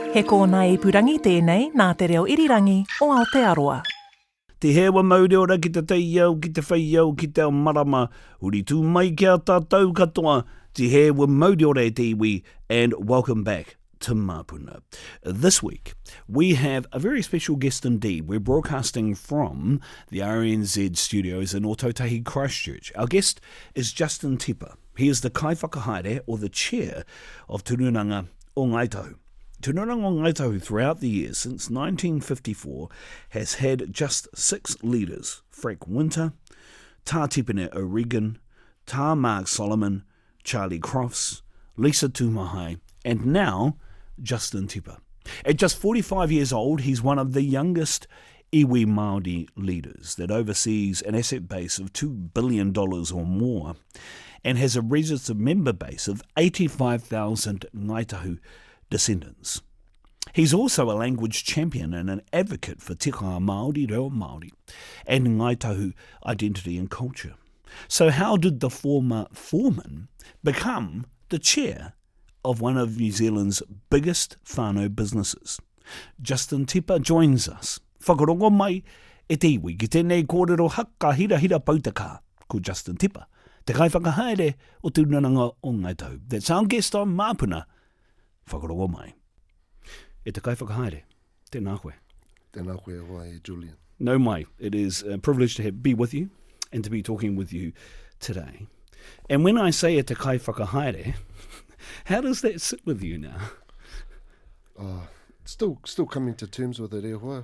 He kōna ipurangi tēnei nā te reo irirangi o Aotearoa. Te hewa maureora ki te teiau, ki te whaiau, ki te marama. Uri tū mai kia tātou katoa. Te hewa maureora e te iwi, and welcome back to Māpuna. This week, we have a very special guest indeed. We're broadcasting from the RNZ studios in Ōtautahi, Christchurch. Our guest is Justin Tipa. He is the Kaiwhakahaere, or the chair, of Tūrunanga o Ngai Tahu. Tūrunanga o Ngai Tahu throughout the years, since 1954, has had just 6 leaders: Frank Winter, Tā Tipene O'Regan, Tā Mark Solomon, Charlie Crofts, Lisa Tūmahai, and now Justin Tipa. At just 45 years old, he's one of the youngest iwi Māori leaders that oversees an asset base of $2 billion or more and has a registered member base of 85,000 Ngai Tahu descendants. He's also a language champion and an advocate for te kā Māori, reo Māori, and Ngai Tahu identity and culture. So how did the former foreman become the chair of one of New Zealand's biggest whānau businesses? Justin Tipa joins us. Whakarongo mai e te iwi ki tēnei kōrero haka hira pautaka ko Justin Tipa, te Kaiwhakahaere o Tūrunanga o Ngai Tahu. That's our guest on Māpuna. Whakarongo mai. E te Kaiwhakahaere, tēnā koe. Tēnā koe wai, Julian. No mai, it is a privilege to be with you and to be talking with you today. And when I say e te Kaiwhakahaere, how does that sit with you now? Still coming to terms with it, e hoa.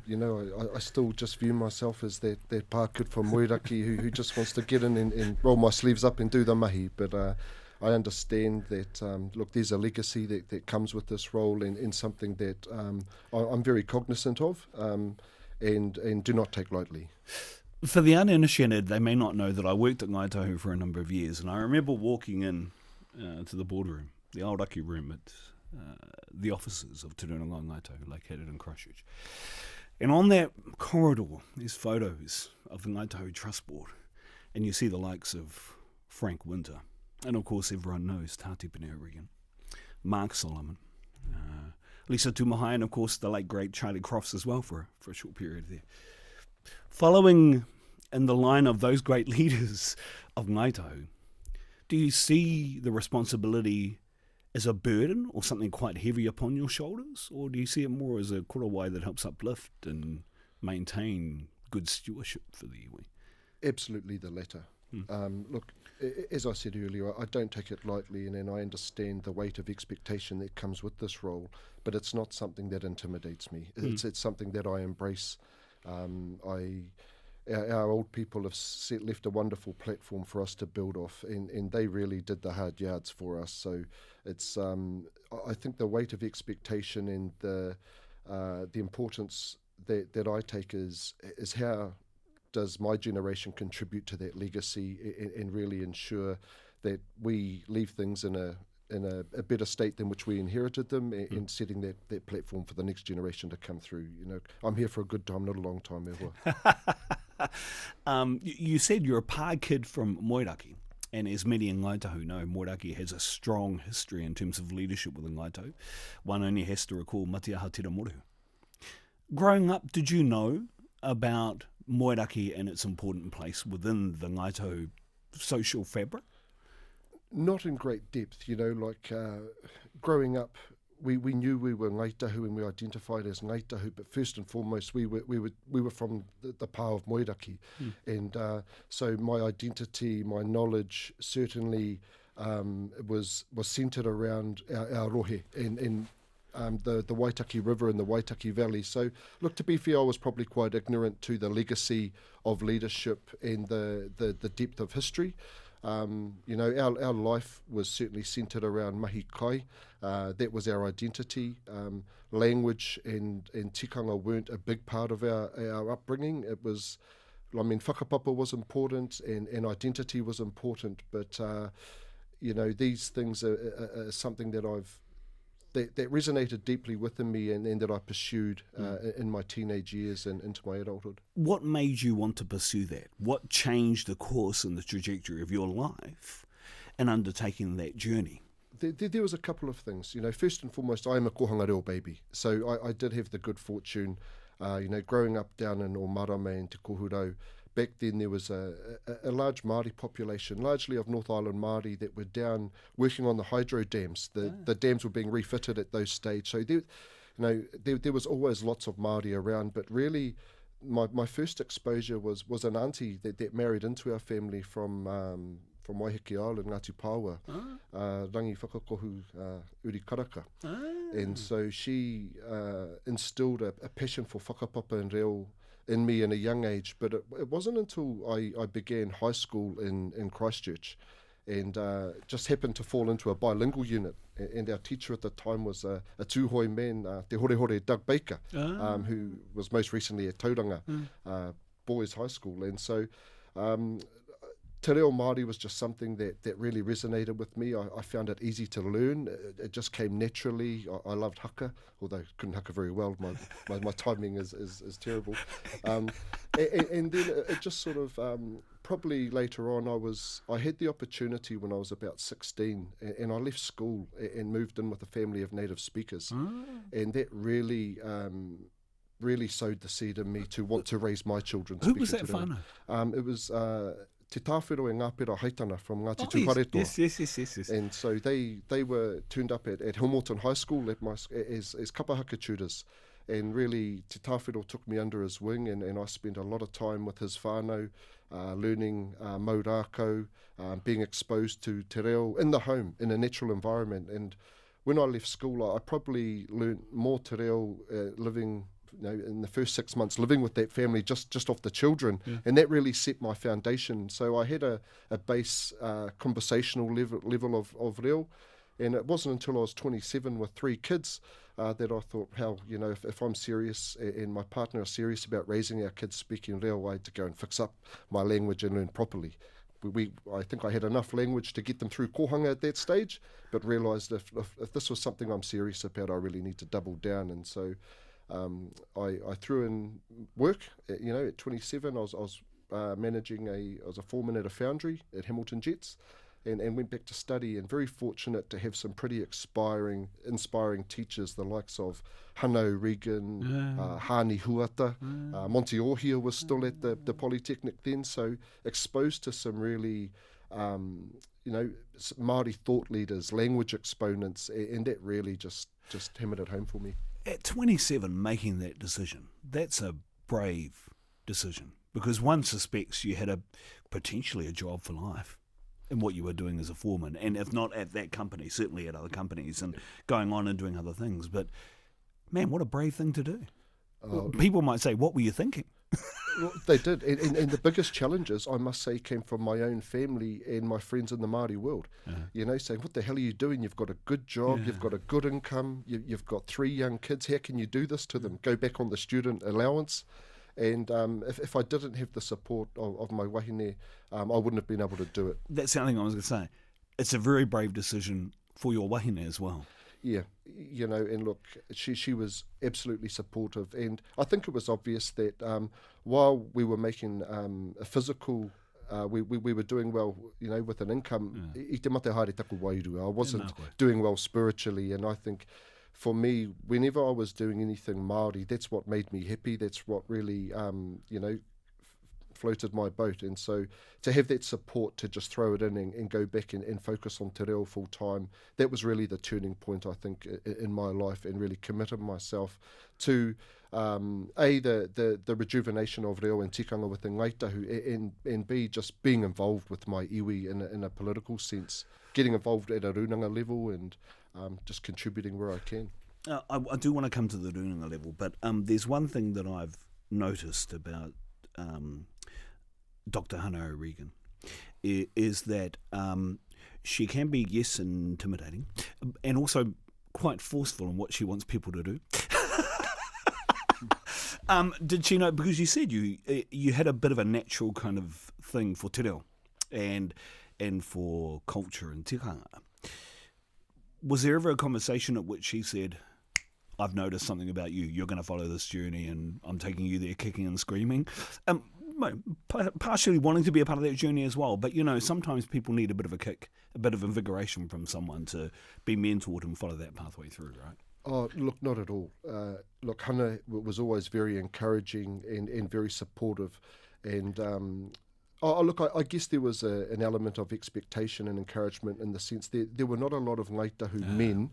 You know, I still just view myself as that pākut from Moeraki who just wants to get in and roll my sleeves up and do the mahi. But I understand that, look, there's a legacy that comes with this role and something that I'm very cognizant of and do not take lightly. For the uninitiated, they may not know that I worked at Ngai Tahu for a number of years, and I remember walking in to the boardroom, the Aoraki room at the offices of Tūrunanga o Ngai Tahu, located in Christchurch. And on that corridor, there's photos of the Ngai Tahu Trust Board, and you see the likes of Frank Winter, and of course everyone knows Tā Tipene O'Regan, Mark Solomon, Lisa Tūmahai, and of course the late great Charlie Crofts as well for a short period there. Following in the line of those great leaders of Ngai Tahu, do you see the responsibility as a burden or something quite heavy upon your shoulders? Or do you see it more as a korowai that helps uplift and maintain good stewardship for the iwi? Absolutely the latter. Look, as I said earlier, I don't take it lightly and I understand the weight of expectation that comes with this role, but it's not something that intimidates me. It's something that I embrace. Our old people have left a wonderful platform for us to build off, and they really did the hard yards for us. So it's I think the weight of expectation and the importance that I take is how does my generation contribute to that legacy and really ensure that we leave things in a better state than which we inherited them, and setting that platform for the next generation to come through. You know, I'm here for a good time, not a long time ever. You said you're a pā kid from Moeraki, and as many in Ngai Tahu know, Moeraki has a strong history in terms of leadership within Ngai Tahu. One only has to recall Matiaha Tira Moru. Growing up, did you know about Moeraki and its important place within the Ngai Tahu social fabric? Not in great depth, you know, like growing up, we knew we were Ngai Tahu and we identified as Ngai Tahu, but first and foremost we were from the pā of Moeraki, and so my identity, my knowledge certainly was centred around our rohe and the Waitaki River and the Waitaki Valley. So look, to be fair, I was probably quite ignorant to the legacy of leadership and the depth of history. You know, our life was certainly centred around mahi kai. That was our identity. Language and tikanga weren't a big part of our upbringing. It was, I mean, whakapapa was important and identity was important, but you know, these things are something that that resonated deeply within me and that I pursued in my teenage years and into my adulthood. What made you want to pursue that? What changed the course and the trajectory of your life in undertaking that journey? There was a couple of things. First and foremost, I am a kohanga reo baby. So I did have the good fortune, growing up down in Omarame and Te Kohurau. Back then there was a large Māori population, largely of North Island Māori, that were down working on the hydro dams. The dams were being refitted at those stages. So there was always lots of Māori around, but really my first exposure was an auntie that married into our family from Waiheke Island, Ngāti Pāua, rangi whakakohu uri karaka. And so she instilled a passion for whakapapa and reo in me in a young age, but it wasn't until I began high school in Christchurch and just happened to fall into a bilingual unit, and our teacher at the time was a tūhoi man, Te Horehore Doug Baker, who was most recently at Tauranga Boys High School. And so Te reo Māori was just something that really resonated with me. I found it easy to learn. It just came naturally. I loved haka, although I couldn't haka very well. My timing is terrible. And then it just sort of, probably later on, I had the opportunity when I was about 16, and I left school and moved in with a family of native speakers. And that really sowed the seed in me to want to raise my children. Who was that whānau? It was Te Tāwhero e Ngāpera Haitana from Ngāti Tūharetoa. Yes. And so they were turned up at Hamilton High School as kapahaka tutors. And really, Te Tāwhero took me under his wing, and I spent a lot of time with his whānau, learning maurākau, being exposed to te reo in the home, in a natural environment. And when I left school, I probably learned more te reo living in the first 6 months living with that family, just off the children, and that really set my foundation. So I had a base conversational level of reo, and it wasn't until I was 27 with 3 kids that I thought, if I'm serious and my partner is serious about raising our kids speaking reo, I had to go and fix up my language and learn properly. I think I had enough language to get them through kohanga at that stage, but realised if this was something I'm serious about, I really need to double down. And so I threw in work. At 27, I was managing I was a foreman at a foundry at Hamilton Jets, and went back to study, and very fortunate to have some pretty inspiring teachers, the likes of Hano Regan, Hani Huata, Monty Ohia was still at the Polytechnic then, so exposed to some really Māori thought leaders, language exponents, and that really just hammered it home for me. At 27, making that decision, that's a brave decision, because one suspects you had potentially a job for life in what you were doing as a foreman, and if not at that company, certainly at other companies, and going on and doing other things. But man, what a brave thing to do. People might say, what were you thinking? Well, they did, and the biggest challenges, I must say, came from my own family and my friends in the Māori world. Saying, what the hell are you doing? You've got a good job, you've got a good income, you've got 3 young kids. How can you do this to them? Go back on the student allowance. And if I didn't have the support of my wahine, I wouldn't have been able to do it. That's something I was going to say. It's a very brave decision for your wahine as well. Yeah, and look, she was absolutely supportive, and I think it was obvious that while we were making a physical, we were doing well, with an income. I te mate haere taku wairua, I wasn't doing well spiritually, and I think for me, whenever I was doing anything Māori, that's what made me happy. That's what really, floated my boat. And so to have that support to just throw it in and go back and focus on te reo full time, that was really the turning point, I think, in my life, and really committed myself to the rejuvenation of reo and tikanga within Ngai Tahu, and B, just being involved with my iwi in a political sense, getting involved at a runanga level, and just contributing where I can. I do want to come to the runanga level, but there's one thing that I've noticed about Dr. Hano Regan is that she can be, yes, intimidating, and also quite forceful in what she wants people to do. Did she know, because you said you had a bit of a natural kind of thing for te reo and for culture and tikanga. Was there ever a conversation at which she said, I've noticed something about you, you're going to follow this journey and I'm taking you there kicking and screaming? partially wanting to be a part of that journey as well. But, sometimes people need a bit of a kick, a bit of invigoration from someone to be mentored and follow that pathway through, right? Oh, look, not at all. Look, Hana was always very encouraging and very supportive. And, look, I guess there was an element of expectation and encouragement in the sense that there were not a lot of Ngai Tahu men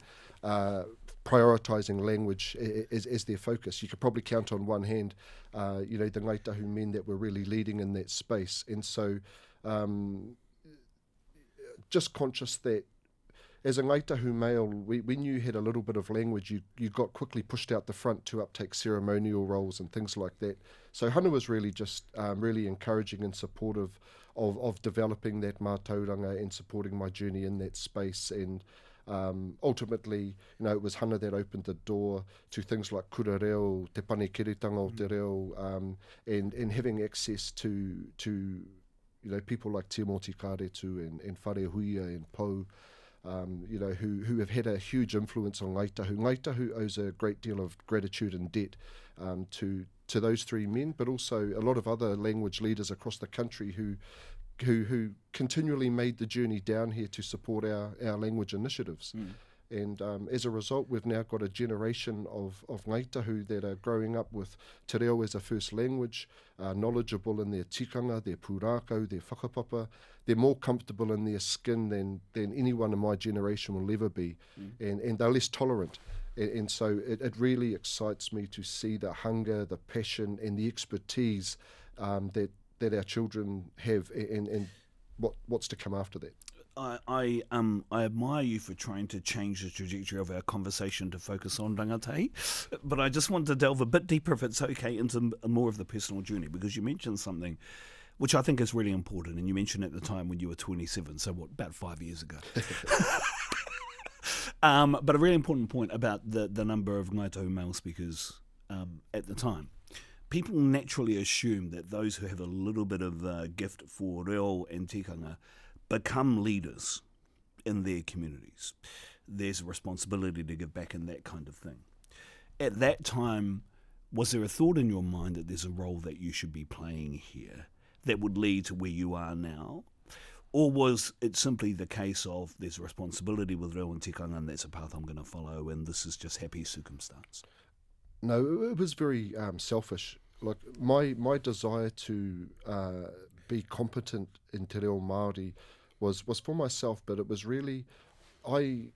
prioritising language as their focus. You could probably count on one hand, the Ngai Tahu men that were really leading in that space. And so just conscious that as a Ngai Tahu male, when you had a little bit of language, you got quickly pushed out the front to uptake ceremonial roles and things like that. So Hana was really just really encouraging and supportive of developing that mātauranga and supporting my journey in that space. And ultimately, it was Hana that opened the door to things like kura reo, te pane kiritanga o te reo, and having access to people like Te Moti Kāretu and Whare Huia and Pou, who have had a huge influence on Ngai Tahu. Ngai Tahu owes a great deal of gratitude and debt to those three men, but also a lot of other language leaders across the country who continually made the journey down here to support our language initiatives. And as a result, we've now got a generation of Ngai Tahu that are growing up with te reo as a first language, knowledgeable in their tikanga, their pūrākau, their whakapapa. They're more comfortable in their skin than anyone in my generation will ever be, and they're less tolerant. And so it really excites me to see the hunger, the passion, and the expertise that our children have, and what's to come after that. I admire you for trying to change the trajectory of our conversation to focus on rangatahi, but I just want to delve a bit deeper, if it's okay, into more of the personal journey, because you mentioned something which I think is really important, and you mentioned at the time when you were 27, so about 5 years ago. But a really important point about the number of Ngai Tahu male speakers at the time. People naturally assume that those who have a little bit of a gift for reo and tikanga become leaders in their communities. There's a responsibility to give back and that kind of thing. At that time, was there a thought in your mind that there's a role that you should be playing here that would lead to where you are now? Or was it simply the case of there's a responsibility with reo and tikanga and that's a path I'm going to follow and this is just happy circumstance? No, it was very selfish. Like my desire to be competent in te reo Māori was for myself, but it was really, I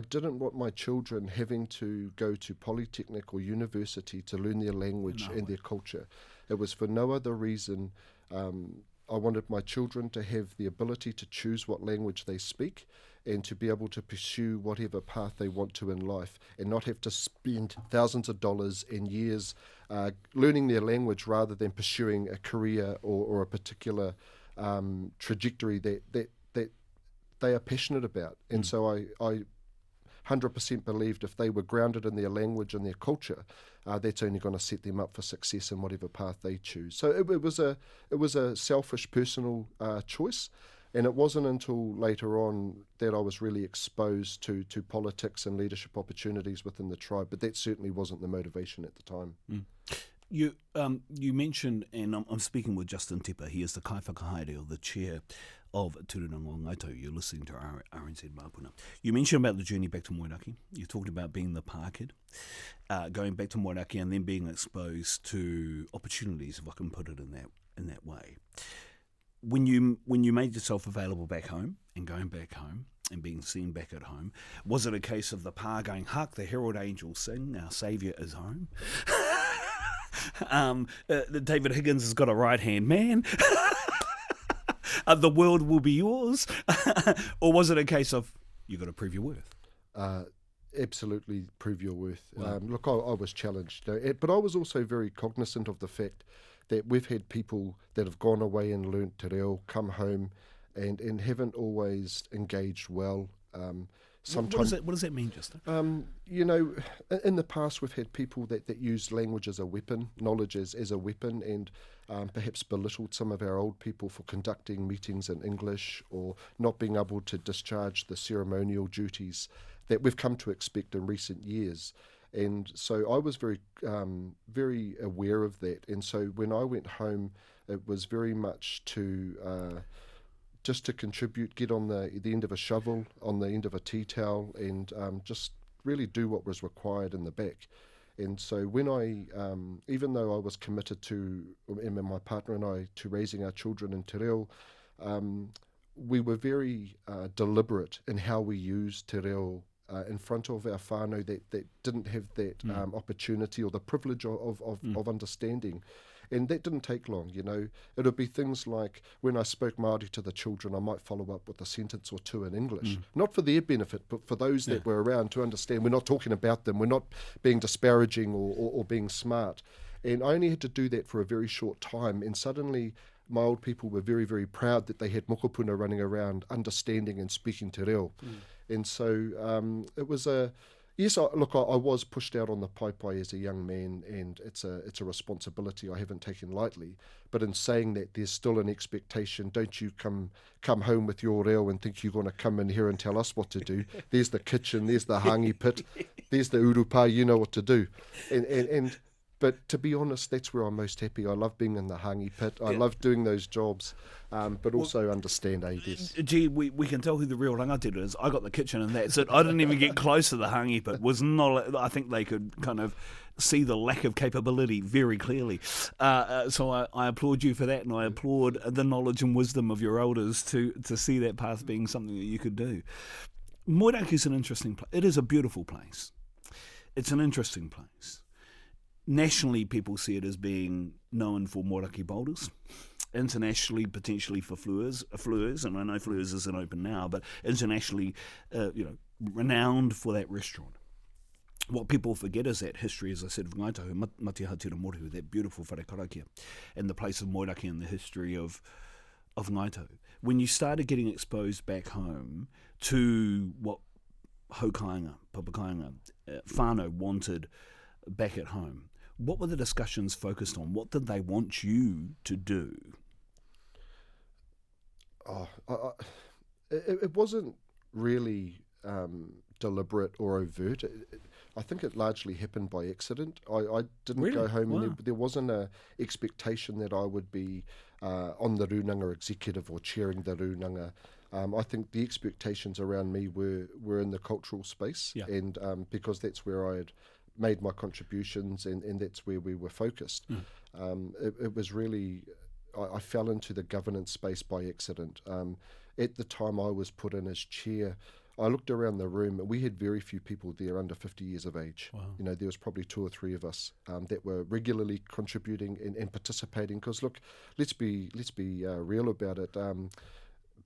didn't want my children having to go to polytechnic or university to learn their language and their culture. It was for no other reason. I wanted my children to have the ability to choose what language they speak and to be able to pursue whatever path they want to in life and not have to spend thousands of dollars and years learning their language rather than pursuing a career or a particular trajectory that they are passionate about. And so I 100% believed if they were grounded in their language and their culture, that's only going to set them up for success in whatever path they choose. So it was a selfish personal choice, and it wasn't until later on that I was really exposed to politics and leadership opportunities within the tribe, but that certainly wasn't the motivation at the time. You mentioned, and I'm speaking with Justin Tipa, he is the Kaiwhakahaere, or the chair of Tūranga o Ngai Tahu. You're listening to RNZ Māpuna. You mentioned about the journey back to Moeraki. You talked about being the pā kid, going back to Moeraki and then being exposed to opportunities, if I can put it in that way. When you made yourself available back home and going back home and being seen back at home, was it a case of the pā going, hark, the herald angels sing, our saviour is home? David Higgins has got a right-hand man. The world will be yours. Or was it a case of, you got to prove your worth? Absolutely prove your worth. Wow. Look, I was challenged, but I was also very cognizant of the fact that we've had people that have gone away and learnt te reo, come home and haven't always engaged well. Sometimes, what does that mean, Justin? In the past we've had people that use language as a weapon, knowledge as a weapon, and perhaps belittled some of our old people for conducting meetings in English or not being able to discharge the ceremonial duties that we've come to expect in recent years. And so I was very aware of that. And so when I went home, It was very much to just to contribute, get on the end of a shovel, on the end of a tea towel, and just really do what was required in the back. And so when I, even though I was committed to, and my partner and I, to raising our children in te reo, we were very deliberate in how we used te reo in front of our whānau that didn't have that opportunity or the privilege of understanding. And that didn't take long, you know. It would be things like when I spoke Māori to the children, I might follow up with a sentence or two in English. Not for their benefit, but for those that were around to understand we're not talking about them, we're not being disparaging or being smart. And I only had to do that for a very short time, and suddenly my old people were very, very proud that they had mokopuna running around understanding and speaking te reo. And so it was a... Yes, I was pushed out on the paipai as a young man, and it's a responsibility I haven't taken lightly. But in saying that, there's still an expectation. Don't you come home with your reo and think you're going to come in here and tell us what to do. There's the kitchen, there's the hangi pit, there's the urupa, you know what to do. But to be honest, that's where I'm most happy. I love being in the hangi pit. I love doing those jobs, but also understand ADs. Gee, we can tell who the real rangatira is. I got the kitchen and that's it. I didn't even get close to the hangi pit. I think they could kind of see the lack of capability very clearly. So I applaud you for that, and I applaud the knowledge and wisdom of your elders to see that path being something that you could do. Moeraki is an interesting place. It is a beautiful place. It's an interesting place. Nationally, people see it as being known for Moeraki boulders. Internationally, potentially for fluers, and I know fluers isn't open now, but internationally, renowned for that restaurant. What people forget is that history, as I said, of Ngai Tahu, Matihatira Morehu, that beautiful wharekarakia, and the place of Moeraki and the history of Ngai Tahu. When you started getting exposed back home to what Haukainga, Papakainga, whānau wanted back at home, what were the discussions focused on? What did they want you to do? It wasn't really deliberate or overt. I think it largely happened by accident. I didn't go home, and there wasn't an expectation that I would be on the Runanga executive or chairing the Runanga. I think the expectations around me were in the cultural space, and because that's where I had made my contributions, and that's where we were focused. It was really, I fell into the governance space by accident. At the time I was put in as chair, I looked around the room, and we had very few people there under 50 years of age. Wow. You know, there was probably 2 or 3 of us that were regularly contributing and participating. Because look, let's be real about it.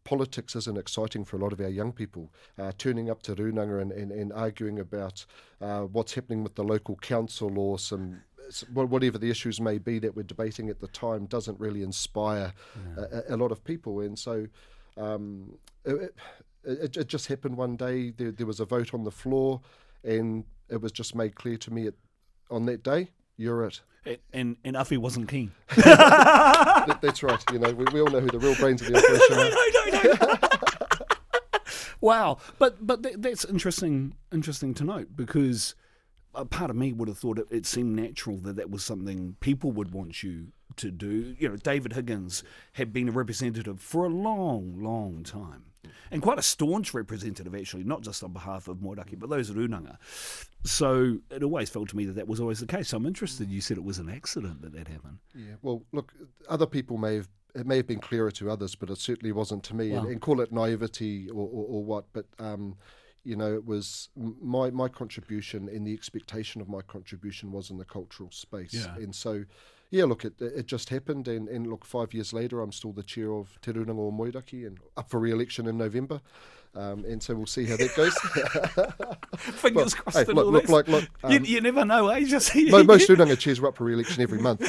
Politics isn't exciting for a lot of our young people. Turning up to Runanga and arguing about what's happening with the local council or whatever the issues may be that we're debating at the time doesn't really inspire a lot of people. And so it just happened one day. There was a vote on the floor, and it was just made clear to me on that day, you're it. And Afi wasn't keen. That's right. You know, we all know who the real brains of the operation are. Wow. But that's interesting to note, because a part of me would have thought it seemed natural that was something people would want you to do. You know, David Higgins had been a representative for a long, long time. And quite a staunch representative, actually, not just on behalf of Moeraki, but those Runanga. So it always felt to me that was always the case. So I'm interested, you said it was an accident that happened. Yeah, well, look, other people it may have been clearer to others, but it certainly wasn't to me. Wow. And call it naivety or what, but you know, it was my contribution, and the expectation of my contribution was in the cultural space. Yeah. And so, yeah, look, it just happened, and look, 5 years later, I'm still the chair of Te Runanga o Moeraki and up for re-election in November, and so we'll see how that goes. Fingers crossed. Look, you never know, eh? Just most Runanga chairs are up for re-election every month.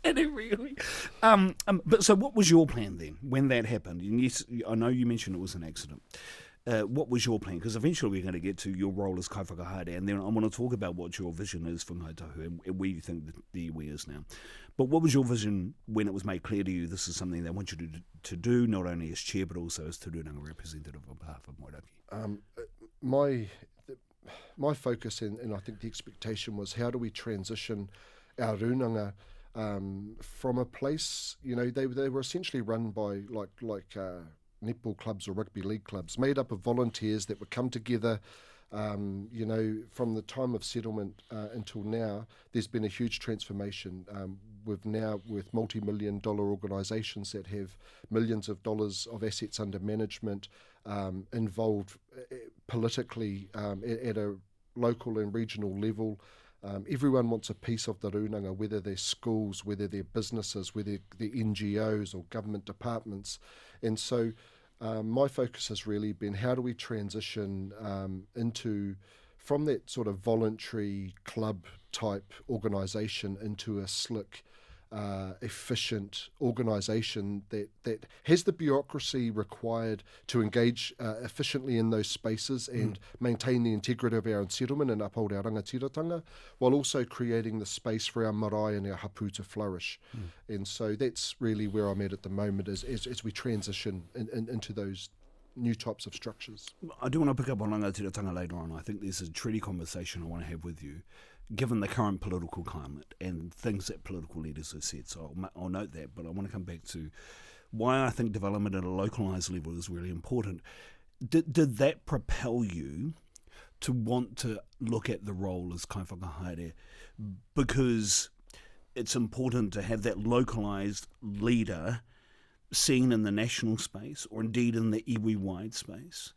And every week. But so what was your plan then when that happened? And yes, I know you mentioned it was an accident. What was your plan? Because eventually we're going to get to your role as Kaiwhakahaere, and then I want to talk about what your vision is for Ngai Tahu and where you think the iwi is now. But what was your vision when it was made clear to you this is something they want you to do, not only as chair but also as Te Runanga representative on behalf of Moeraki? My focus and I think the expectation was, how do we transition our Runanga from a place, they were essentially run by like netball clubs or rugby league clubs, made up of volunteers that would come together. From the time of settlement until now, there's been a huge transformation. We've now, with multi-million-dollar organisations that have millions of dollars of assets under management, involved politically at a local and regional level. Everyone wants a piece of the runanga, whether they're schools, whether they're businesses, whether they're NGOs or government departments. And so my focus has really been, how do we transition from that sort of voluntary club type organisation into a slick, efficient organisation that has the bureaucracy required to engage efficiently in those spaces and maintain the integrity of our settlement and uphold our rangatiratanga, while also creating the space for our marae and our hapu to flourish. And so that's really where I'm at the moment as we transition into those new types of structures. I do want to pick up on rangatiratanga later on. I think there's a treaty conversation I want to have with you, given the current political climate and things that political leaders have said. So I'll note that, but I want to come back to why I think development at a localised level is really important. Did that propel you to want to look at the role as Kaiwhakahaere? Because it's important to have that localised leader seen in the national space, or indeed in the iwi-wide space,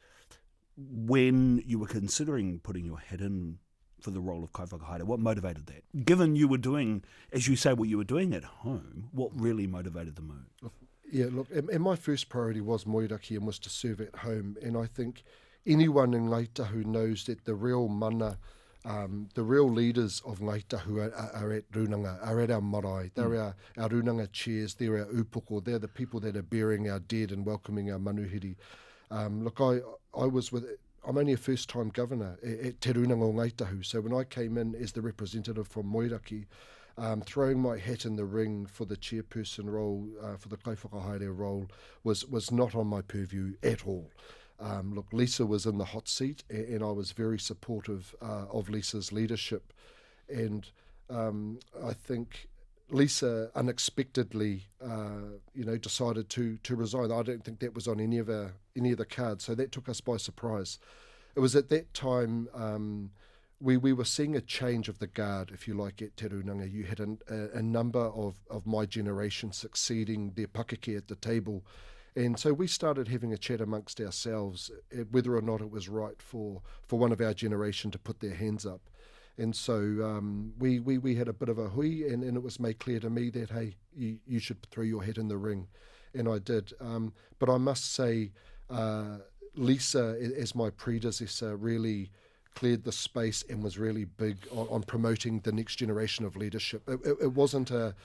when you were considering putting your head in for the role of Kaiwhakahaere. What motivated that? Given you were doing, as you say, what you were doing at home, what really motivated the move? And my first priority was moiraki and was to serve at home. And I think anyone in Ngai Tahu knows that the real mana, the real leaders of Ngai Tahu are at runanga, are at our marae. They're our runanga chairs, they're our upoko, they're the people that are burying our dead and welcoming our manuhiri. I'm only a first-time governor at Te Runanga o Ngai Tahu, so when I came in as the representative from Moiraki, throwing my hat in the ring for the chairperson role, for the Kaiwhakahaere role, was not on my purview at all. Lisa was in the hot seat, and I was very supportive of Lisa's leadership. And I think Lisa unexpectedly, decided to resign. I don't think that was on any of the cards, so that took us by surprise. It was at that time we were seeing a change of the guard, if you like, at Te Runanga. You had a number of my generation succeeding their pakeke at the table. And so we started having a chat amongst ourselves whether or not it was right for one of our generation to put their hands up. And so we had a bit of a hui, and it was made clear to me that, hey, you should throw your hat in the ring. And I did. But I must say, Lisa, as my predecessor, really cleared the space and was really big on promoting the next generation of leadership. It wasn't a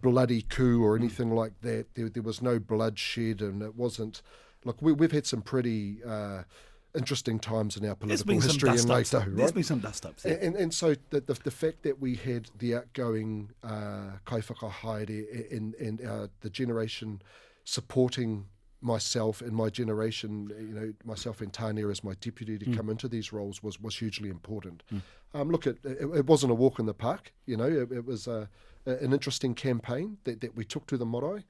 bloody coup or anything like that. There was no bloodshed, and it wasn't... Look, we've had some pretty... interesting times in our political history in Ngai Tahu, right? There's been some dust-ups. Yeah. And so the fact that we had the outgoing Kaiwhakahaere and the generation supporting myself and my generation, myself and Tania as my deputy to come into these roles was hugely important. Look, it wasn't a walk in the park. It was an interesting campaign that we took to the marae.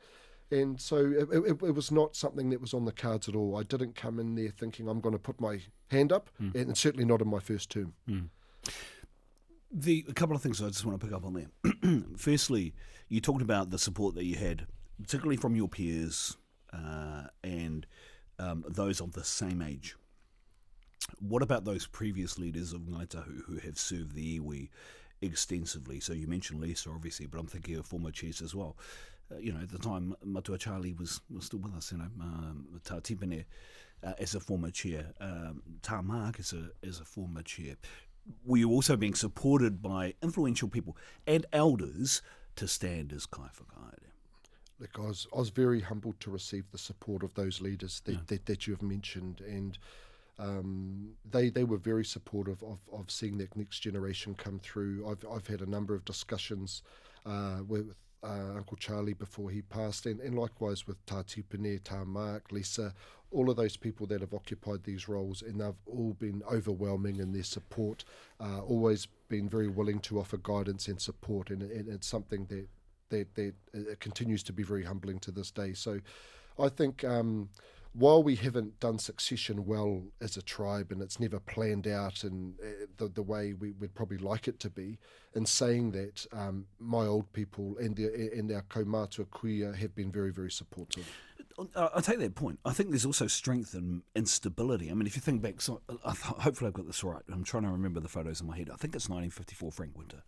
And so it was not something that was on the cards at all. I didn't come in there thinking I'm going to put my hand up, and certainly not in my first term. A couple of things I just want to pick up on there. Firstly, you talked about the support that you had, particularly from your peers and those of the same age. What about those previous leaders of Ngai Tahu who have served the iwi extensively? So you mentioned Lisa, obviously, but I'm thinking of former chairs as well. At the time, Matua Charlie was still with us, Tā Tipa as a former chair, Tā Mark as a former chair. Were you also being supported by influential people and elders to stand as Kaiwhakahaere? Look, I was very humbled to receive the support of those leaders that you have mentioned, and they were very supportive of seeing that next generation come through. I've had a number of discussions with Uncle Charlie before he passed, and likewise with Tā Tipene, Tā Mark, Lisa, all of those people that have occupied these roles, and they've all been overwhelming in their support, always been very willing to offer guidance and support, and it's something that it continues to be very humbling to this day. So I think while we haven't done succession well as a tribe, and it's never planned out in the way we would probably like it to be, in saying that, my old people and our kaumātua kuia have been very, very supportive. I take that point. I think there's also strength and stability. I mean, if you think back, so hopefully I've got this right. I'm trying to remember the photos in my head. I think it's 1954 Frank Winter.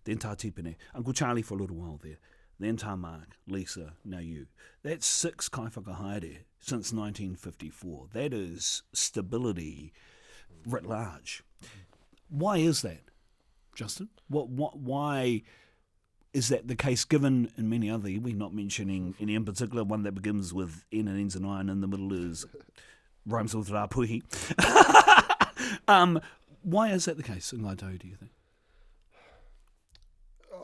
Then Tā Tipene, Uncle Charlie for a little while there. Then Tā Mark, Lisa, now you. That's 6 Kaiwhakahaere since 1954. That is stability writ large. Why is that, Justin? Why is that the case, given in many other iwi, not mentioning any in particular, one that begins with N and ends in I, and in the middle is rhymes with Rāpuhi. Why is that the case in Ngai Tahu, do you think?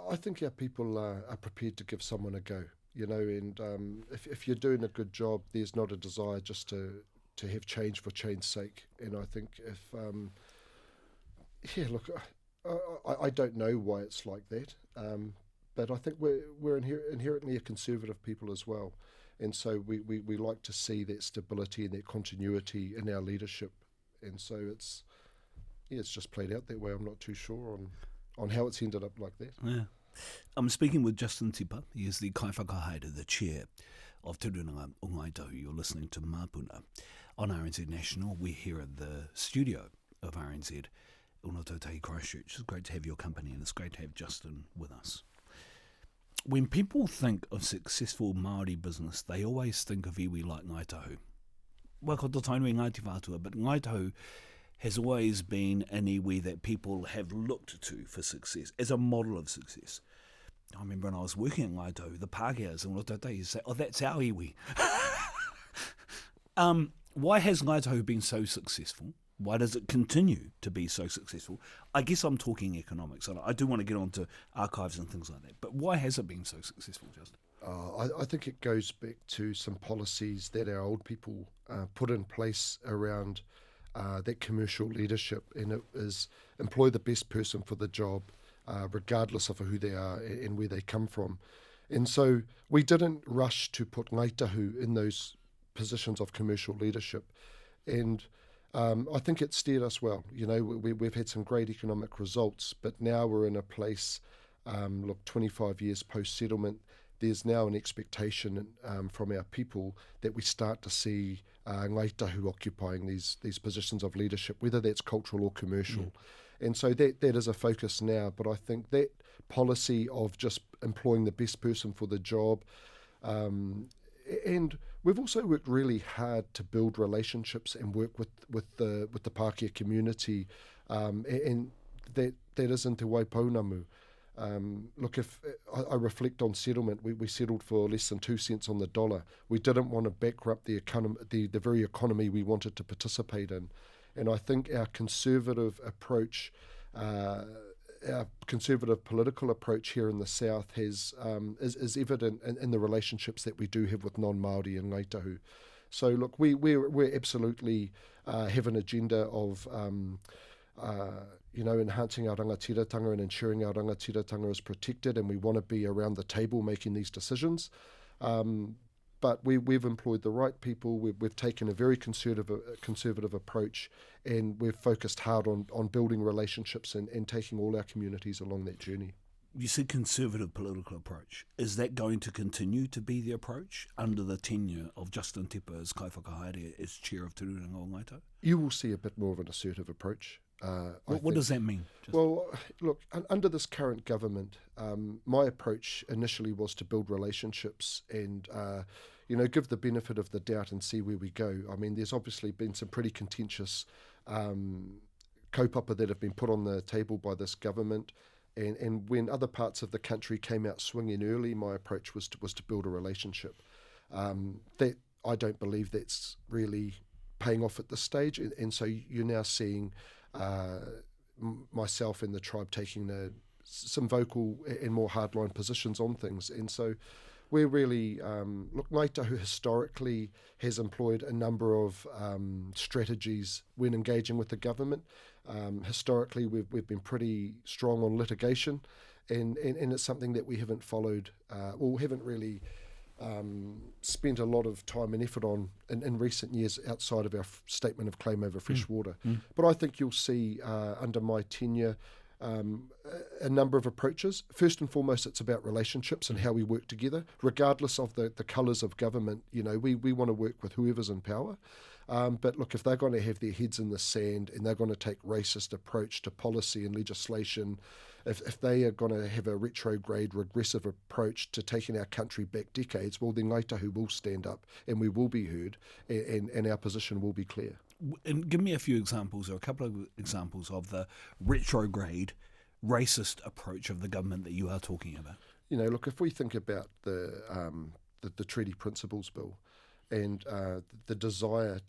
I think our people are prepared to give someone a go, and if you're doing a good job, there's not a desire just to have change for change's sake. And I think I don't know why it's like that, but I think we're inherently a conservative people as well. And so we like to see that stability and that continuity in our leadership. And so it's just played out that way. I'm not too sure on how it's ended up like that. Yeah. I'm speaking with Justin Tipa. He is the Kaiwhakahaere, the chair of Te Rūnanga o Ngai Tahu. You're listening to Māpuna on RNZ National. We're here at the studio of RNZ, Unotautahi Christchurch. It's great to have your company, and it's great to have Justin with us. When people think of successful Māori business, they always think of iwi like Ngai Tahu. Well, ko tō tainui Ngāi Te Whātua, but Ngai Tahu has always been an iwi that people have looked to for success, as a model of success. I remember when I was working at Ngai Tahu, the Pākehās in Unotautahi say, oh, that's our iwi. Why has Ngai Tahu been so successful? Why does it continue to be so successful? I guess I'm talking economics. I do want to get on to archives and things like that. But why has it been so successful, Justin? I think it goes back to some policies that our old people put in place around that commercial leadership, and it is employ the best person for the job, regardless of who they are and where they come from. And so we didn't rush to put Ngai Tahu in those positions of commercial leadership. And I think it steered us well. We've had some great economic results, but now we're in a place, 25 years post-settlement, there's now an expectation from our people that we start to see Ngai Tahu occupying these positions of leadership, whether that's cultural or commercial. And so that is a focus now. But I think that policy of just employing the best person for the job, and we've also worked really hard to build relationships and work with the Pākehā community, and that isn't Te Waipounamu. Look, if I reflect on settlement, we settled for less than 2 cents on the dollar. We didn't want to bankrupt the very economy we wanted to participate in. And I think our conservative approach, our conservative political approach here in the South is evident in the relationships that we do have with non-Māori and Ngai Tahu. So look, we're absolutely have an agenda of enhancing our rangatiratanga and ensuring our rangatiratanga is protected, and we want to be around the table making these decisions. But we've employed the right people. We've taken a very conservative approach, and we've focused hard on building relationships and taking all our communities along that journey. You said conservative political approach. Is that going to continue to be the approach under the tenure of Justin Tipa as Kaiwhakahaere as chair of Te Rūnanga o Ngai Tahu? You will see a bit more of an assertive approach. What does that mean? Well, look, under this current government, my approach initially was to build relationships and, give the benefit of the doubt and see where we go. I mean, there's obviously been some pretty contentious kaupapa that have been put on the table by this government. And when other parts of the country came out swinging early, my approach was to build a relationship. That I don't believe that's really paying off at this stage. And so you're now seeing myself and the tribe taking some vocal and more hardline positions on things. And so we're really, Ngai Tahu historically has employed a number of strategies when engaging with the government. Historically, we've been pretty strong on litigation, and it's something that we haven't followed or haven't really spent a lot of time and effort on in recent years outside of our statement of claim over fresh water. But I think you'll see under my tenure a number of approaches. First and foremost, it's about relationships and how we work together, regardless of the colours of government. We want to work with whoever's in power. But look, if they're going to have their heads in the sand and they're going to take racist approach to policy and legislation, if they are going to have a retrograde, regressive approach to taking our country back decades, well, then Ngai Tahu will stand up and we will be heard and our position will be clear. And give me a few examples or a couple of examples of the retrograde, racist approach of the government that you are talking about. Look, if we think about the Treaty Principles Bill, and the desire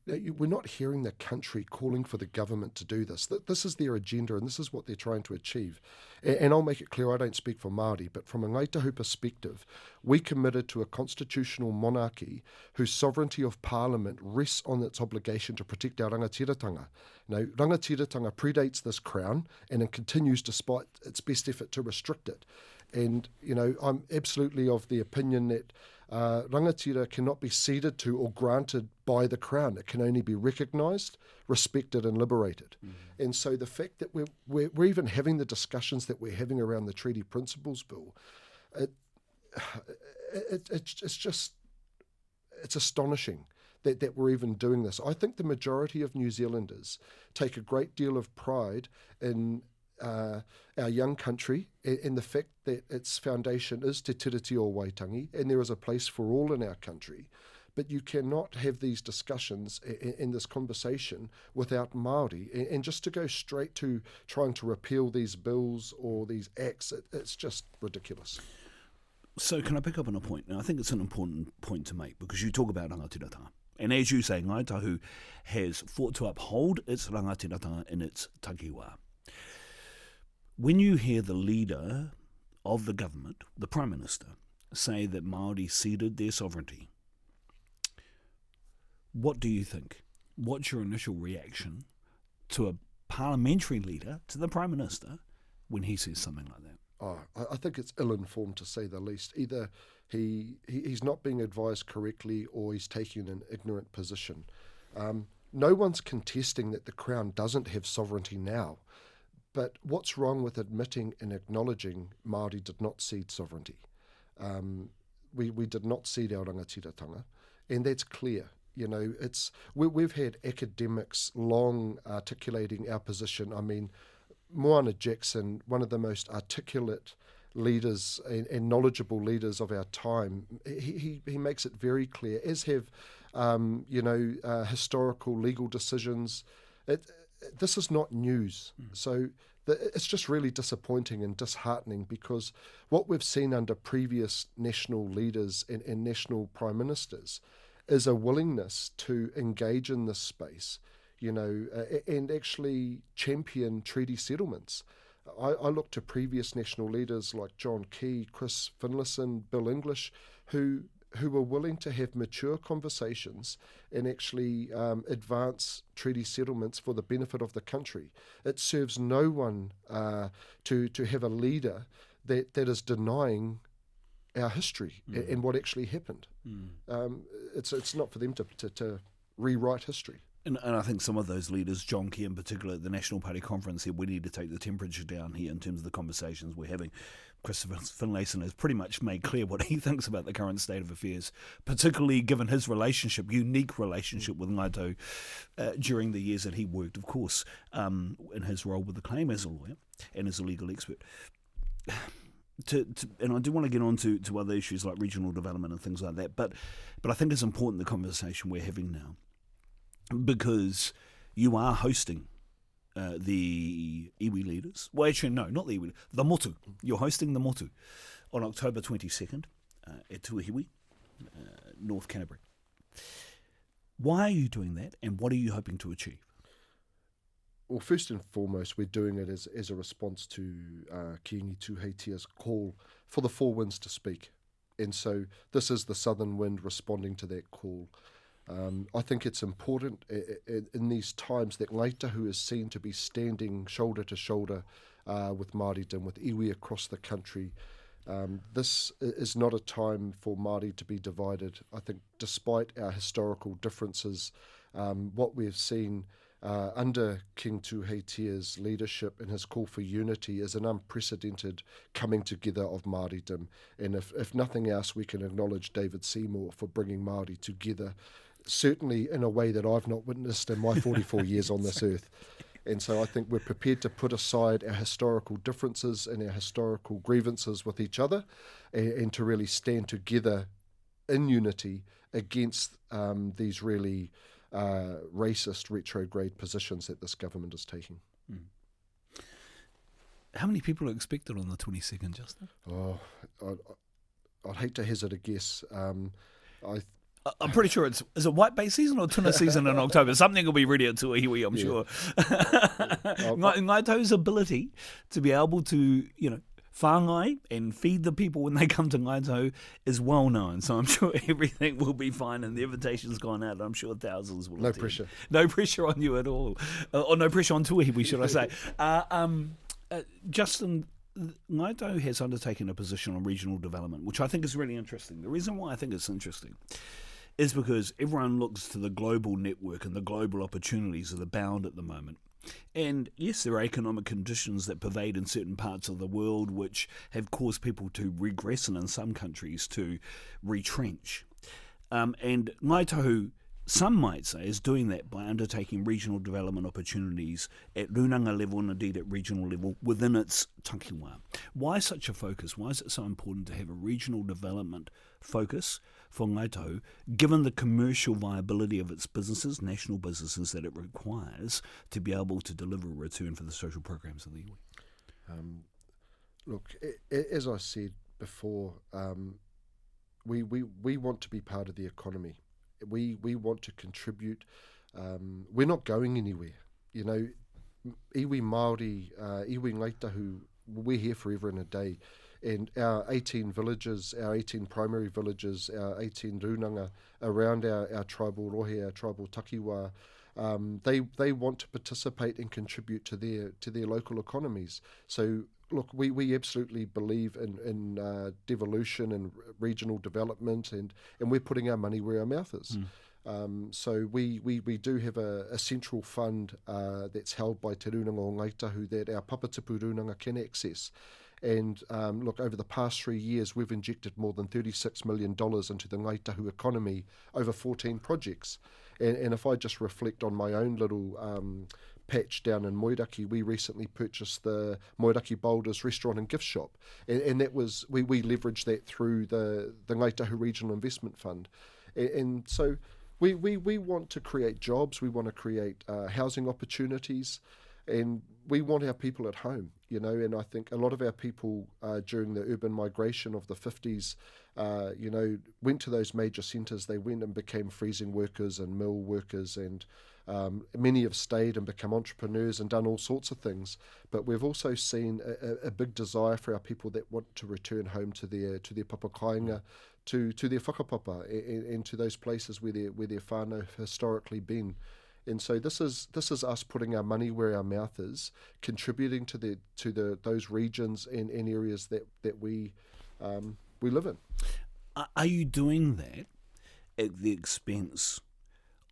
we're not hearing the country calling for the government to do this. This is their agenda and this is what they're trying to achieve. And I'll make it clear, I don't speak for Māori, but from a Ngai Tahu perspective, we committed to a constitutional monarchy whose sovereignty of parliament rests on its obligation to protect our rangatiratanga. Rangatiratanga predates this crown and it continues despite its best effort to restrict it. And, I'm absolutely of the opinion that rangatira cannot be ceded to or granted by the Crown. It can only be recognised, respected and liberated. And so the fact that we're even having the discussions that we're having around the Treaty Principles Bill, it's astonishing that we're even doing this. I think the majority of New Zealanders take a great deal of pride in our young country and the fact that its foundation is Te Tiriti o Waitangi and there is a place for all in our country. But you cannot have these discussions in this conversation without Māori. And just to go straight to trying to repeal these bills or these acts, it's just ridiculous. So can I pick up on a point? Now, I think it's an important point to make because you talk about rangatiratanga. And as you say, Ngai Tahu has fought to uphold its rangatiratanga in its takiwā. When you hear the leader of the government, the Prime Minister, say that Māori ceded their sovereignty, what do you think? What's your initial reaction to a parliamentary leader, to the Prime Minister, when he says something like that? I think it's ill-informed to say the least. Either he's not being advised correctly or he's taking an ignorant position. No one's contesting that the Crown doesn't have sovereignty now. But what's wrong with admitting and acknowledging Māori did not cede sovereignty? We did not cede our rangatiratanga, and that's clear. We've had academics long articulating our position. I mean, Moana Jackson, one of the most articulate leaders and knowledgeable leaders of our time, he makes it very clear, as have historical legal decisions. This is not news. So it's just really disappointing and disheartening because what we've seen under previous national leaders and national prime ministers is a willingness to engage in this space, and actually champion treaty settlements. I look to previous national leaders like John Key, Chris Finlayson, Bill English, who were willing to have mature conversations and actually advance treaty settlements for the benefit of the country. It serves no one to have a leader that is denying our history and what actually happened. It's not for them to rewrite history. And I think some of those leaders, John Key in particular, at the National Party conference said we need to take the temperature down here in terms of the conversations we're having. Christopher Finlayson has pretty much made clear what he thinks about the current state of affairs, particularly given his unique relationship with Ngai Tahu during the years that he worked, of course, in his role with the claim as a lawyer and as a legal expert. And I do want to get on to other issues like regional development and things like that, but I think it's important the conversation we're having now, because you are hosting the iwi leaders. Well, actually, no, not the iwi, the motu. You're hosting the motu on October 22nd at Tuahiwi, North Canterbury. Why are you doing that, and what are you hoping to achieve? Well, first and foremost, we're doing it as a response to Kiingi Tuhetia's call for the four winds to speak. And so this is the southern wind responding to that call. I think it's important in these times that Ngai Tahu is seen to be standing shoulder to shoulder with Māoridom, with iwi across the country. This is not a time for Māori to be divided. I think despite our historical differences, what we've seen under King Tūheitia's leadership and his call for unity is an unprecedented coming together of Māoridom. And if nothing else, we can acknowledge David Seymour for bringing Māori together, certainly in a way that I've not witnessed in my 44 years on this earth. And so I think we're prepared to put aside our historical differences and our historical grievances with each other and to really stand together in unity against these really racist, retrograde positions that this government is taking. How many people are expected on the 22nd, Justin? Oh, I'd hate to hazard a guess. I'm pretty sure it's a white base season or tuna season in October. Something will be ready at Tuahiwi, I'm sure. Ngai Tahu's ability to be able to, whāngai and feed the people when they come to Ngai Tahu is well known. So I'm sure everything will be fine and the invitation's gone out. I'm sure thousands will attend. Pressure. No pressure on you at all. Or no pressure on Tuahiwi, should I say. Justin, Ngai Tahu has undertaken a position on regional development, which I think is really interesting. The reason why I think it's interesting is because everyone looks to the global network and the global opportunities that abound at the moment. And yes, there are economic conditions that pervade in certain parts of the world which have caused people to regress and in some countries to retrench. And Ngai Tahu, some might say, is doing that by undertaking regional development opportunities at runanga level and indeed at regional level within its takiwā. Why such a focus? Why is it so important to have a regional development focus for Ngai Tahu, given the commercial viability of its businesses, national businesses that it requires to be able to deliver a return for the social programs of the iwi? Look, as I said before, we want to be part of the economy. We want to contribute. We're not going anywhere. Iwi Māori, iwi Ngai Tahu, we're here forever and a day. And our 18 villages, our 18 primary villages, our 18 runanga around our tribal rohe, our tribal takiwā, they want to participate and contribute to their local economies. So look, we absolutely believe in devolution and regional development, and we're putting our money where our mouth is. So we do have a central fund that's held by Te Runanga o Ngai Tahu that our papatipu runanga can access. And look, over the past 3 years, we've injected more than $36 million into the Ngai Tahu economy over 14 projects. And if I just reflect on my own little patch down in Moiraki, we recently purchased the Moiraki Boulders restaurant and gift shop. And that was, we leveraged that through the Ngai Tahu Regional Investment Fund. And so we want to create jobs, we want to create housing opportunities, and we want our people at home, and I think a lot of our people during the urban migration of the 50s, went to those major centres. They went and became freezing workers and mill workers, and many have stayed and become entrepreneurs and done all sorts of things. But we've also seen a big desire for our people that want to return home to their papakainga, to their whakapapa, and to those places where their whānau have historically been. And so this is us putting our money where our mouth is, contributing to those regions and areas that we live in. Are you doing that at the expense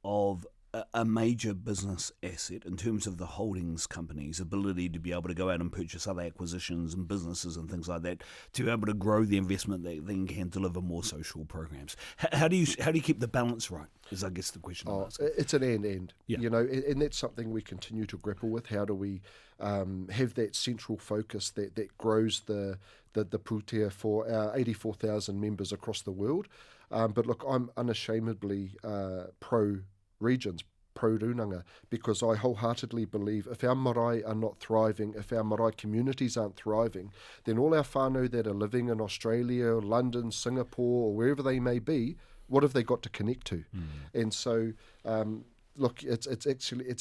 of a major business asset in terms of the holdings company's ability to be able to go out and purchase other acquisitions and businesses and things like that, to be able to grow the investment that then can deliver more social programs? How do you keep the balance right, is I guess the question I'm asking. It's an and, yeah. And that's something we continue to grapple with. How do we have that central focus that grows the pūtea for our 84,000 members across the world? But look, I'm unashamedly pro-regions, pro-runanga, because I wholeheartedly believe if our marae are not thriving, if our marae communities aren't thriving, then all our whānau that are living in Australia, London, Singapore, or wherever they may be, what have they got to connect to? And so, look, it's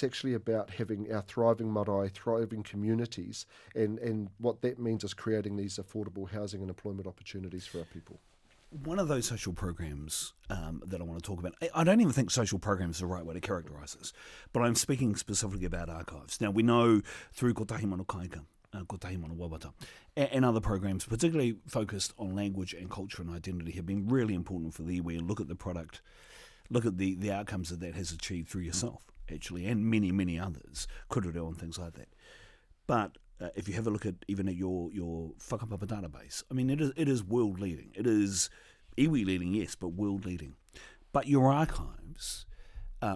actually about having our thriving marae, thriving communities, and what that means is creating these affordable housing and employment opportunities for our people. One of those social programs that I want to talk about, I don't even think social programs is the right way to characterise this, but I'm speaking specifically about archives. Now, we know through Kotahi Mano Kaika, Kotahi Mano Wawata, and other programs, particularly focused on language and culture and identity, have been really important for the iwi, and look at the product, look at the outcomes that has achieved through yourself, actually, and many, many others, kurureo and things like that. But if you have a look at even at your whakapapa database, I mean, it is world leading. It is iwi leading, yes, but world leading. But your archives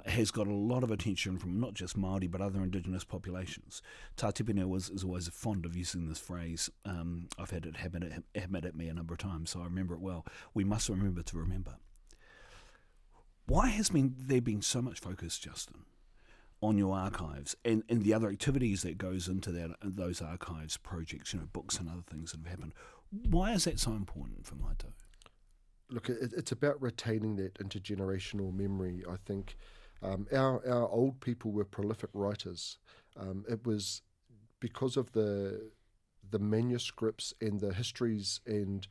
has got a lot of attention from not just Māori but other indigenous populations. Tā Tipene is always fond of using this phrase. I've had it hammered at me a number of times, so I remember it well. We must remember to remember. Why has there been so much focus, Justin, on your archives and the other activities that goes into those archives projects, books and other things that have happened? Why is that so important for Ngai Tahu? Look, it's about retaining that intergenerational memory, I think. Our old people were prolific writers. It was because of the manuscripts and the histories and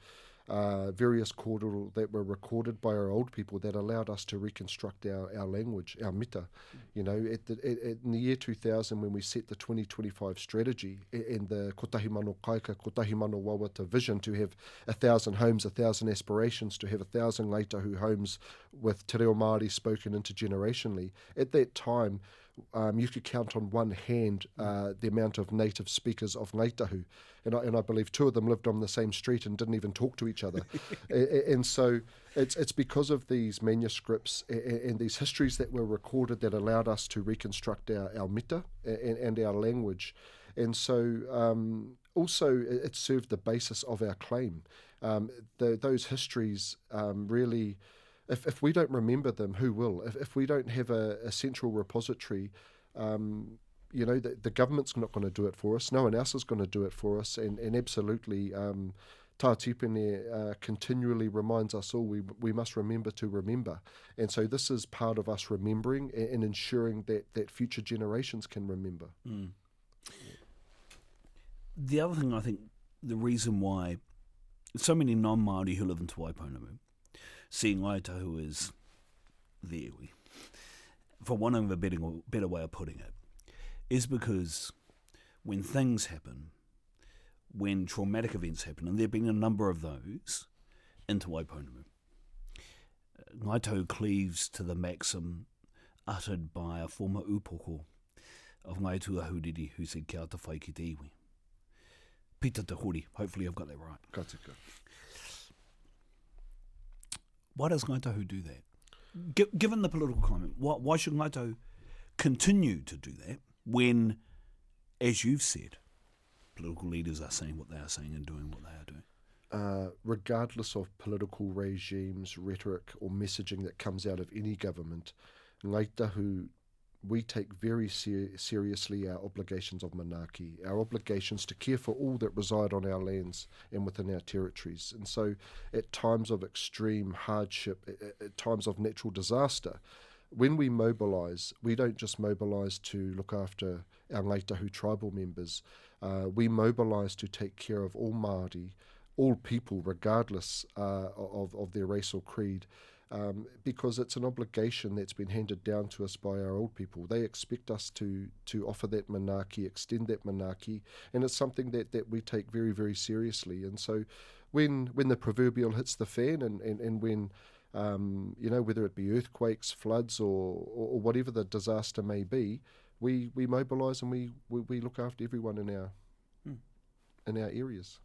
various kōrero that were recorded by our old people that allowed us to reconstruct our language, our mita. In the year 2000, when we set the 2025 strategy and the Kotahi Mano Kaika, Kotahi Mano Wawata vision to have 1,000 homes, 1,000 aspirations, to have 1,000 Ngai Tahu homes with te reo Māori spoken intergenerationally, at that time, you could count on one hand the amount of native speakers of Ngai Tahu. And I believe two of them lived on the same street and didn't even talk to each other. And so it's because of these manuscripts and these histories that were recorded that allowed us to reconstruct our mita and our language. And so also it served the basis of our claim. Those histories really... If we don't remember them, who will? If we don't have a central repository, the government's not going to do it for us. No one else is going to do it for us. And absolutely, Tā Tipene continually reminds us all we must remember to remember. And so this is part of us remembering and ensuring that future generations can remember. Mm. The other thing, I think, the reason why so many non-Māori who live in Te Waiponamu see Ngai Tahu as the iwi, for want of a better way of putting it, is because when things happen, when traumatic events happen, and there have been a number of those in Te Waiponamu, Ngai Tahu cleaves to the maxim uttered by a former upoko of Ngai Tuahuriri who said, kia te whai ki te iwi. Pita te hori, hopefully I've got that right. Ka tika. Why does Ngai Tahu do that? Given the political climate, why should Ngai Tahu continue to do that when, as you've said, political leaders are saying what they are saying and doing what they are doing? Regardless of political regimes, rhetoric or messaging that comes out of any government, Ngai Tahu, we take very seriously our obligations of manaaki, our obligations to care for all that reside on our lands and within our territories. And so at times of extreme hardship, at times of natural disaster, when we mobilise, we don't just mobilise to look after our Ngai Tahu tribal members. We mobilise to take care of all Māori, all people, regardless of their race or creed, because it's an obligation that's been handed down to us by our old people. They expect us to offer that manaaki, extend that manaaki, and it's something that we take very, very seriously. And so when the proverbial hits the fan and when, whether it be earthquakes, floods or whatever the disaster may be, we mobilise and we look after everyone in our areas.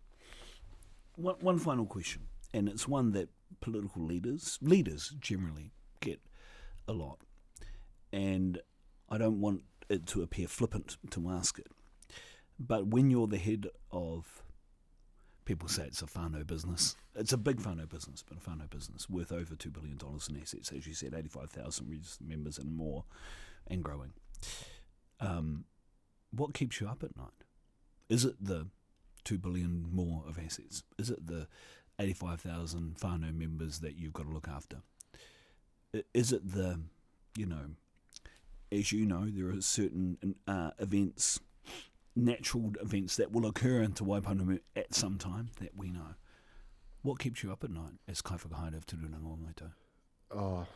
One final question, and it's one that political leaders generally get a lot, and I don't want it to appear flippant to ask it, but when you're the head of, people say it's a whānau business, it's a big whānau business, but a whānau business worth over $2 billion in assets, as you said, 85,000 registered members and more, and growing. What keeps you up at night? Is it the 2 billion more of assets? Is it the 85,000 whānau members that you've got to look after? Is it the, as you know, there are certain events, natural events that will occur in Te Waiponamu at some time that we know. What keeps you up at night as Kaiwhakahaere of Ngai Tahu?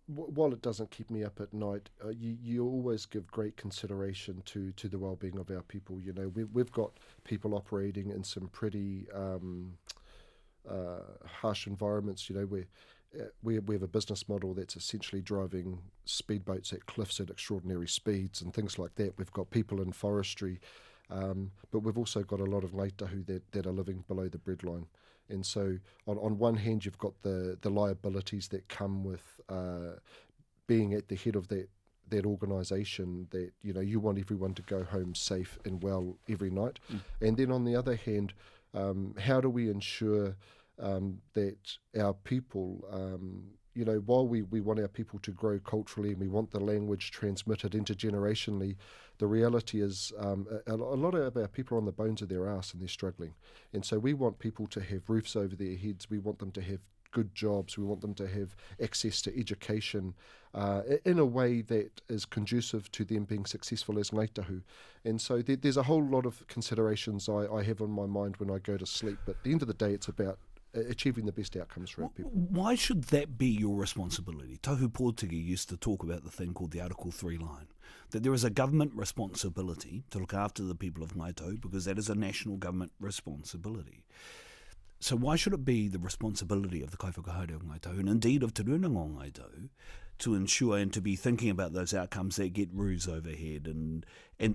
While it doesn't keep me up at night, you always give great consideration to the well-being of our people. You know, we've got people operating in some pretty harsh environments. You know, we have a business model that's essentially driving speedboats at cliffs at extraordinary speeds and things like that. We've got people in forestry, but we've also got a lot of Ngai Tahu that are living below the breadline. And so on one hand, you've got the liabilities that come with being at the head of that organisation, that, you know, you want everyone to go home safe and well every night. And then on the other hand, how do we ensure that our people, you know, while we want our people to grow culturally and we want the language transmitted intergenerationally, the reality is a lot of our people are on the bones of their arse and they're struggling. And so we want people to have roofs over their heads, we want them to have good jobs, we want them to have access to education in a way that is conducive to them being successful as Ngai Tahu. And so there's a whole lot of considerations I have on my mind when I go to sleep, but at the end of the day it's about achieving the best outcomes for our people. Why should that be your responsibility? Tahu Pōtiki used to talk about the thing called the Article 3 line, that there is a government responsibility to look after the people of Ngai Tahu because that is a national government responsibility. So why should it be the responsibility of the Kaiwhakahaere of Ngai Tahu, and indeed of Te Rūnanga o Ngai Tahu, to ensure and to be thinking about those outcomes that get roofs overhead and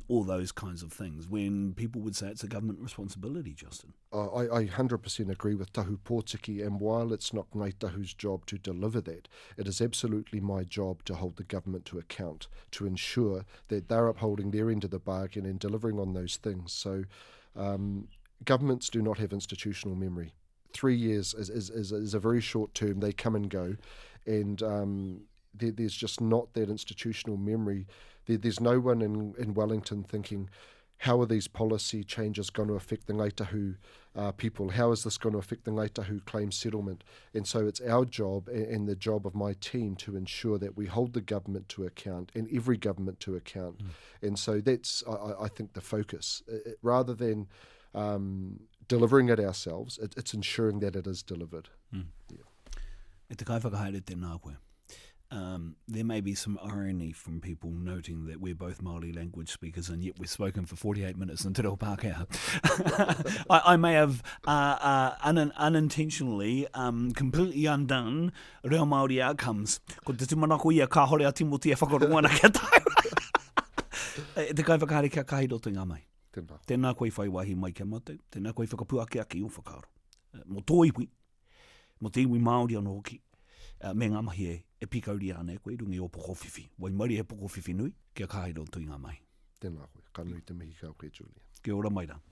all those kinds of things, when people would say it's a government responsibility, Justin? I 100% agree with Tahu Pōtiki, and while it's not Ngai Tahu's job to deliver that, it is absolutely my job to hold the government to account, to ensure that they're upholding their end of the bargain and delivering on those things. So governments do not have institutional memory. 3 years is a very short term. They come and go, and there's just not that institutional memory. There's no one in Wellington thinking, how are these policy changes going to affect the Ngai Tahu people? How is this going to affect the Ngai Tahu claim settlement? And so it's our job and the job of my team to ensure that we hold the government to account and every government to account. And so that's, I think, the focus. Rather than delivering it ourselves, it's ensuring that it is delivered. E te kaiwhakahaere tēnā koe. There may be some irony from people noting that we're both Māori language speakers and yet we've spoken for 48 minutes in Te Reo Pākehā. I may have unintentionally completely undone reo Māori outcomes. Ko te tumanako ia ka hore a Timoti e whakarongoana kia tau. Te kaiwhakahaere kia kahi roto ngā mai. Tēnā koe whai wahi mai kia matau. Tēnā koe whakapuake aki o whakaro. Mo tō iwi. Mo te iwi Māori anō hoki. Me ngā mahi e pikauri ane koe rungi o pokowhiwhi. Wai mauri e pokowhiwhi nui, kia kahi roto i ngā mai. Tēnā koe. Ka nui te mihi kau koe, Julia. Kia ora mai rā.